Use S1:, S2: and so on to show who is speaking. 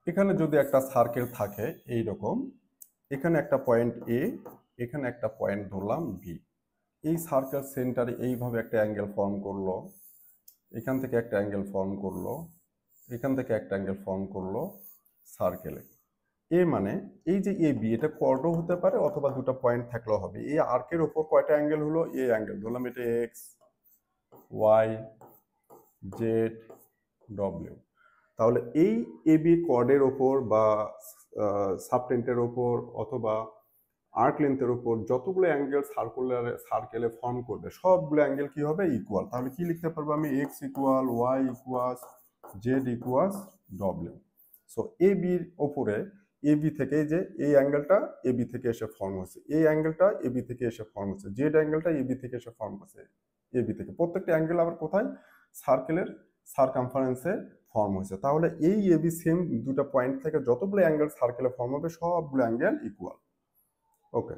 S1: এখানে যদি একটা সার্কেল থাকে এই রকম, এখানে একটা পয়েন্ট এ, এখানে একটা পয়েন্ট ধরলাম বি। এই সার্কেল সেন্টারে এইভাবে একটা অ্যাঙ্গেল ফর্ম করলো, এখান থেকে একটা অ্যাঙ্গেল ফর্ম করলো, এখান থেকে একটা অ্যাঙ্গেল ফর্ম করলো সার্কেলে। এর মানে এই যে এ বি, এটা কর্ডও হতে পারে অথবা দুটো পয়েন্ট থাকলেও হবে। এই আর্কের ওপর কয়টা অ্যাঙ্গেল হলো? এ অ্যাঙ্গেল ধরলাম, এটা এক্স, ওয়াই, জেড, ডব্লিউ। তাহলে এই এ বি কর্ডের ওপর বা সাবটেন্টের ওপর অথবা আর্ক লেন্থের ওপর যতগুলো অ্যাঙ্গেল সার্কেলে ফর্ম করবে সবগুলো অ্যাঙ্গেল কি হবে? ইকুয়াল। তাহলে কি লিখতে পারবো আমি? X equal y equals z equals ডব্লিউ। সো এ বির ওপরে এ বি থেকে যে এই অ্যাঙ্গেলটা এ বি থেকে এসে ফর্ম হচ্ছে, এই অ্যাঙ্গেলটা এ বি থেকে এসে ফর্ম হচ্ছে, জেড অ্যাঙ্গেলটা এ বি থেকে এসে ফর্ম হচ্ছে এ বি থেকে। প্রত্যেকটা অ্যাঙ্গেল আবার কোথায়? সার্কেলের সারকামফারেন্সে ফর্ম হয়েছে। তাহলে এই এ বি সেম দুটো পয়েন্ট থেকে যতগুলো অ্যাঙ্গেল সার্কেলে ফর্ম হবে সবগুলো অ্যাঙ্গেল ইকুয়াল। ওকে।